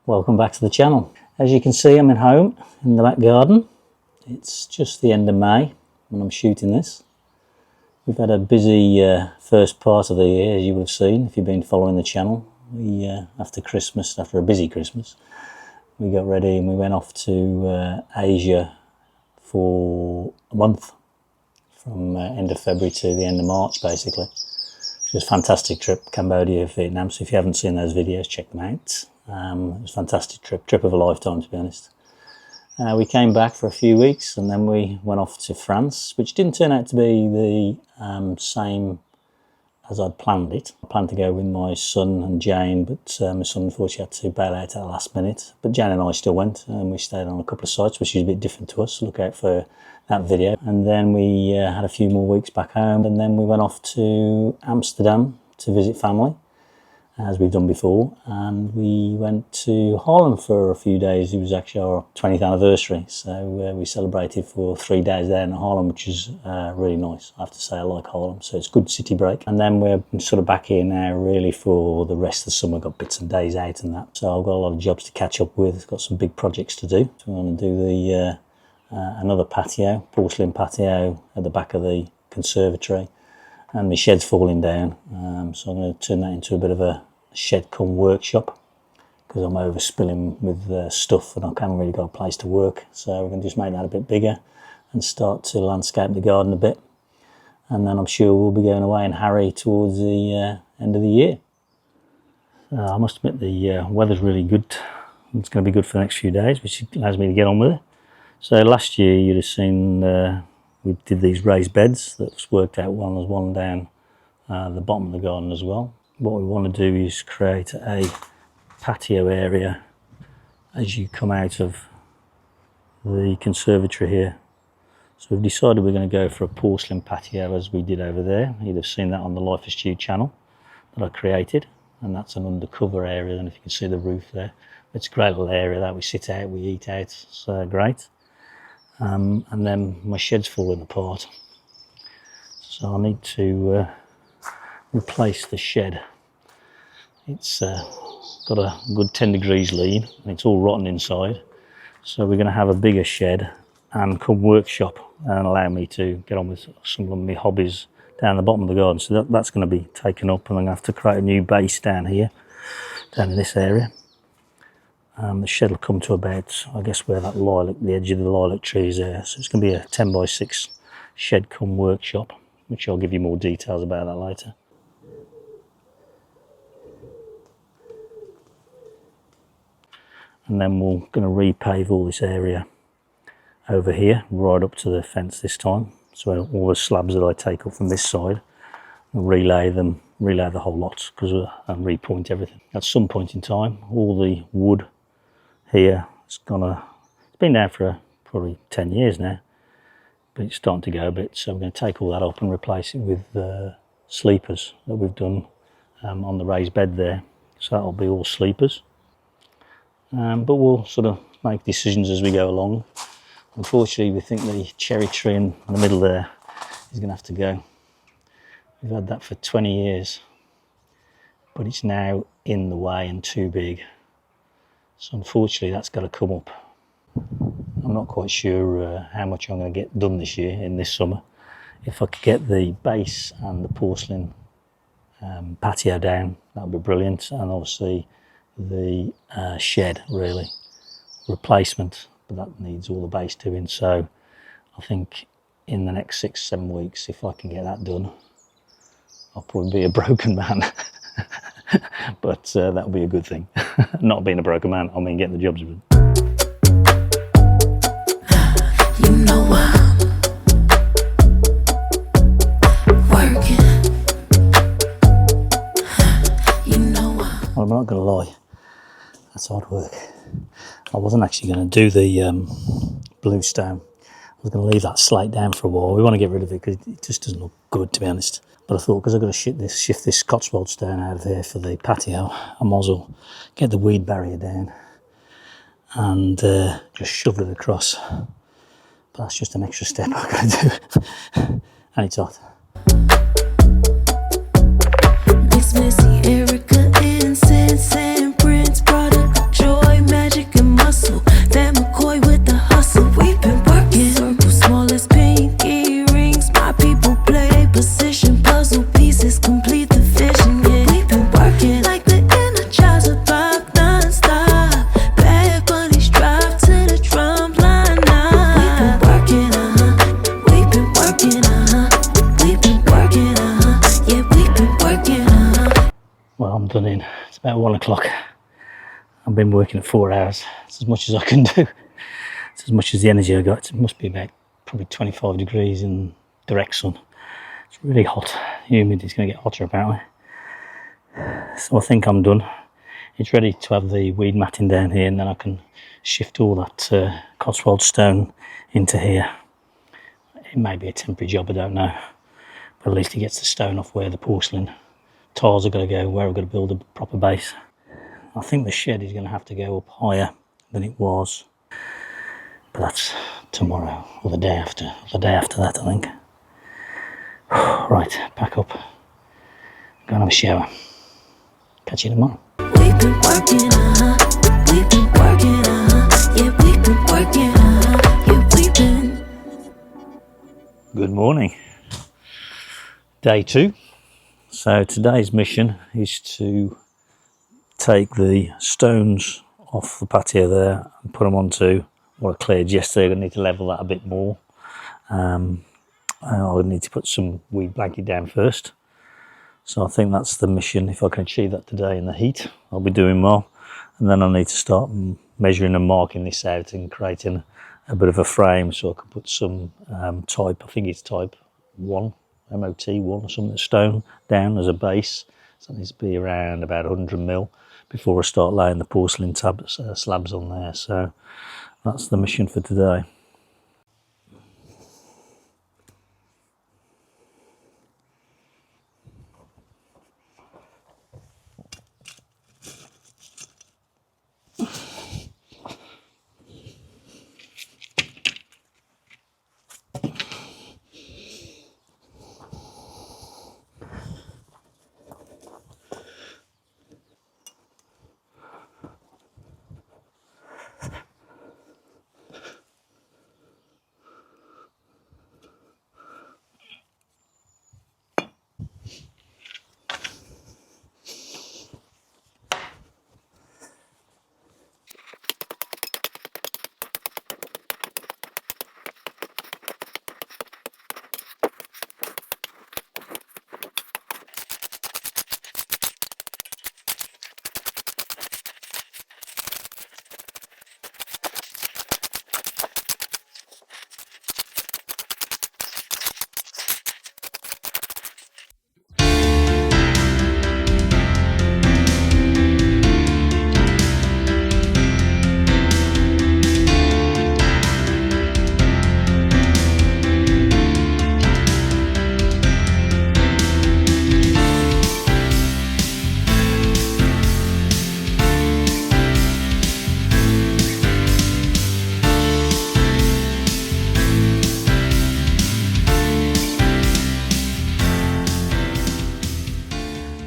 Welcome back to the channel. As you can see, I'm at home in the back garden. It's just the end of May when I'm shooting this. We've had a busy first part of the year, as you would have seen if you've been following the channel. We after a busy Christmas, we got ready and we went off to Asia for a month, from end of February to the end of March basically. It was a fantastic trip, Cambodia, Vietnam, so if you haven't seen those videos, check them out. It was a fantastic trip of a lifetime, to be honest. We came back for a few weeks and then we went off to France, which didn't turn out to be the same as I'd planned it. I planned to go with my son and Jane, but my son unfortunately had to bail out at the last minute. But Jane and I still went, and we stayed on a couple of sites, which is a bit different to us, so look out for that video. And then we had a few more weeks back home, and then we went off to Amsterdam to visit family, as we've done before, and we went to Harlem for a few days. It was actually our 20th anniversary, so we celebrated for 3 days there in Harlem, which is really nice. I have to say, I like Harlem, so it's a good city break. And then we're sort of back here now really for the rest of the summer. Got bits and days out and that, so I've got a lot of jobs to catch up with. Got some big projects to do. So I'm going to do the another patio, porcelain patio at the back of the conservatory. And my shed's falling down, so I'm going to turn that into a bit of a shed cum workshop, because I'm overspilling with stuff and I haven't really got a place to work. So we're going to just make that a bit bigger and start to landscape the garden a bit. And then I'm sure we'll be going away and harry towards the end of the year. I must admit the weather's really good. It's going to be good for the next few days, which allows me to get on with it. So last year you'd have seen we did these raised beds. That's worked out well. There's one down the bottom of the garden as well. What we want to do is create a patio area as you come out of the conservatory here. So we've decided we're going to go for a porcelain patio, as we did over there. You'd have seen that on the Life of Stu channel that I created, and that's an undercover area. And if you can see the roof there, it's a great little area that we sit out, we eat out. It's great. And then my shed's falling apart, so I need to replace the shed. It's got a good 10 degrees lean and it's all rotten inside, so we're going to have a bigger shed and come workshop and allow me to get on with some of my hobbies down the bottom of the garden. So that's going to be taken up, and I'm going to have to create a new base down here, down in this area. The shed will come to about, I guess, where that lilac, the edge of the lilac tree is there. So it's going to be a 10 by 6 shed cum workshop, which I'll give you more details about that later. And then we're going to repave all this area over here, right up to the fence this time. So all the slabs that I take up from this side, I'll relay the whole lot, and repoint everything. At some point in time, all the wood here, it's been down for probably 10 years now, but it's starting to go a bit. So we're going to take all that up and replace it with sleepers that we've done on the raised bed there. So that'll be all sleepers. But we'll sort of make decisions as we go along. Unfortunately, we think the cherry tree in the middle there is going to have to go. We've had that for 20 years, but it's now in the way and too big. So unfortunately, that's got to come up. I'm not quite sure how much I'm going to get done this year, in this summer. If I could get the base and the porcelain patio down, that would be brilliant. And obviously the shed, really, replacement, but that needs all the base doing. So I think in the next 6-7 weeks, if I can get that done, I'll probably be a broken man. But that'll be a good thing. Not being a broken man, I mean getting the jobs done. You know I'm working. You know well, I'm not going to lie, that's hard work. I wasn't actually going to do the bluestone. I was going to leave that slate down for a while. We want to get rid of it because it just doesn't look good, to be honest. But I thought, because I've got to shift this Cotswold stone out of here for the patio, I might as well get the weed barrier down and just shove it across. But that's just an extra step I've got to do. And it's hot. Mix Missy, Erica, incense and Prince, product of joy. done in. It's about 1 o'clock. I've been working at 4 hours. It's as much as I can do. It's as much as the energy I got. It must be about probably 25 degrees in direct sun. It's really hot, humid. It's going to get hotter apparently. So I think I'm done. It's ready to have the weed matting down here, and then I can shift all that Cotswold stone into here. It may be a temporary job, I don't know, but at least it gets the stone off where the porcelain tiles are going to go, where I've got to build a proper base. I think the shed is going to have to go up higher than it was, but that's tomorrow or the day after. The day after that, I think. Right, pack up, go and have a shower. Catch you tomorrow. We've been working, we've been working, yeah, we've been working, yeah, we've been. Good morning. Day 2. So today's mission is to take the stones off the patio there and put them onto what I cleared yesterday. I need to level that a bit more. I would need to put some weed blanket down first. So I think that's the mission. If I can achieve that today in the heat, I'll be doing well. And then I'll need to start measuring and marking this out and creating a bit of a frame so I can put some type, I think it's type 1, MOT1 or something, stone down as a base. So it needs to be around about 100 mil before I start laying the porcelain slabs on there. So that's the mission for today.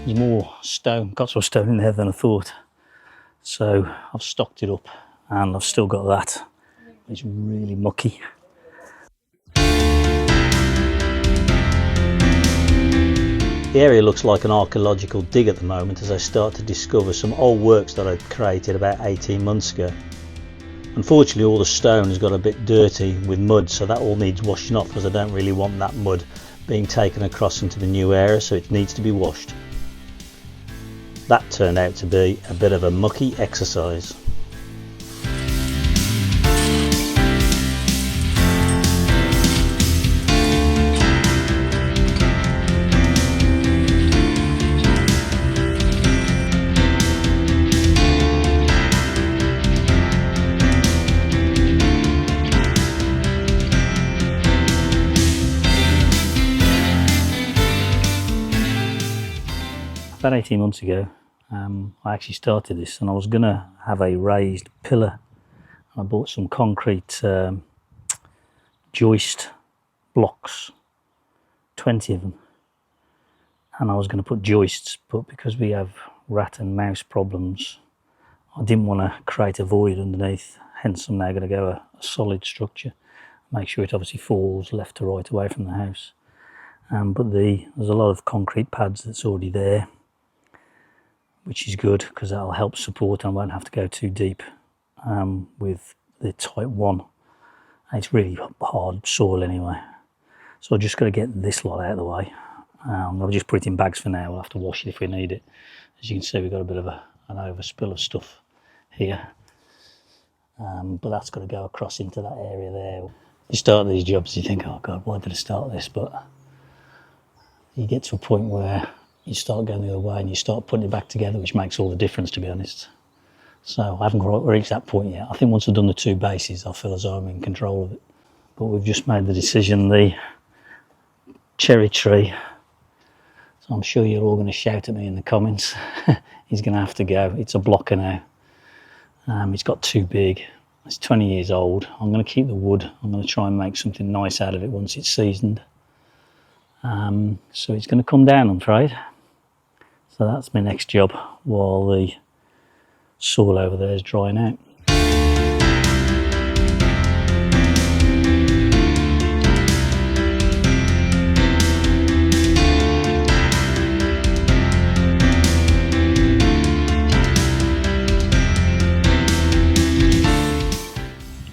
There's more stone, Cotswold stone in there than I thought. So I've stocked it up and I've still got that. It's really mucky. The area looks like an archaeological dig at the moment as I start to discover some old works that I created about 18 months ago. Unfortunately, all the stone has got a bit dirty with mud, so that all needs washing off because I don't really want that mud being taken across into the new area, so it needs to be washed. That turned out to be a bit of a mucky exercise. About 18 months ago, I actually started this, and I was going to have a raised pillar. I bought some concrete joist blocks, 20 of them, and I was going to put joists, but because we have rat and mouse problems, I didn't want to create a void underneath, hence I'm now going to go a solid structure, make sure it obviously falls left to right away from the house. But there's a lot of concrete pads that's already there, which is good because that'll help support and I won't have to go too deep with the type 1. It's really hard soil anyway. So I'm just got to get this lot out of the way I'll just put it in bags for now. We'll have to wash it if we need it. As you can see, we've got a bit of an overspill of stuff here. But that's got to go across into that area there. You start these jobs, you think, oh God, why did I start this? But you get to a point where you start going the other way and you start putting it back together, which makes all the difference, to be honest. So I haven't quite reached that point yet. I think once I've done the 2 bases, I'll feel as though I'm in control of it. But we've just made the decision, the cherry tree. So I'm sure you're all going to shout at me in the comments. He's going to have to go. It's a blocker now. It's got too big. It's 20 years old. I'm going to keep the wood. I'm going to try and make something nice out of it once it's seasoned. So it's going to come down, I'm afraid. So that's my next job while the soil over there is drying out.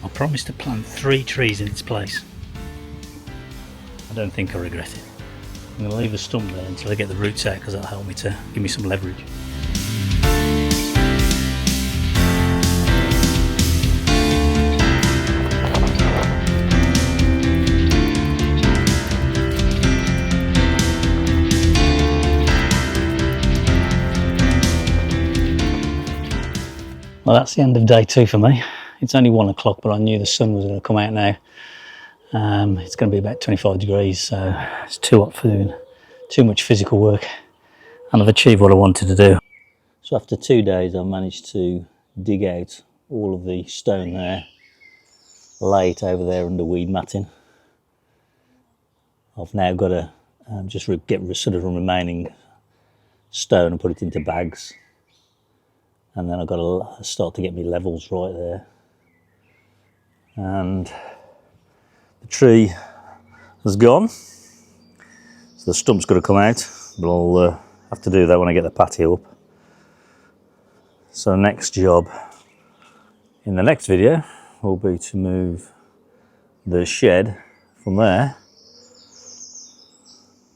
I promised to plant 3 trees in its place. I don't think I regret it. I'm going to leave the stump there until I get the roots out, because that'll help me to give me some leverage. Well, that's the end of day 2 for me. It's only 1 o'clock, but I knew the sun was going to come out now. It's going to be about 25 degrees, so it's too hot for doing too much physical work, and I've achieved what I wanted to do. So after 2 days, I've managed to dig out all of the stone there, lay it over there under weed matting. I've now got to just get sort of remaining stone and put it into bags, and then I've got to start to get my levels right there. And the tree has gone, so the stump's got to come out, but I'll have to do that when I get the patio up. So the next job in the next video will be to move the shed from there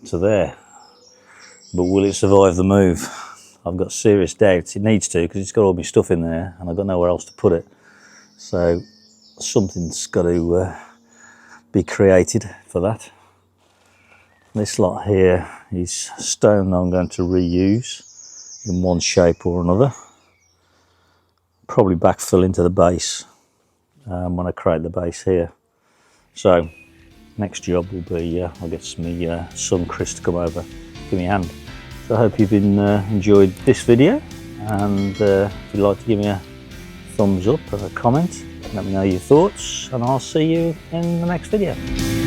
to there. But will it survive the move? I've got serious doubts. It needs to, because it's got all my stuff in there and I've got nowhere else to put it. So something's got to be created for that. This lot here is stone that I'm going to reuse in one shape or another. Probably backfill into the base when I create the base here. So next job will be I'll get some son Chris to come over, give me a hand. So I hope you've enjoyed this video, and if you'd like to give me a thumbs up or a comment, let me know your thoughts, and I'll see you in the next video.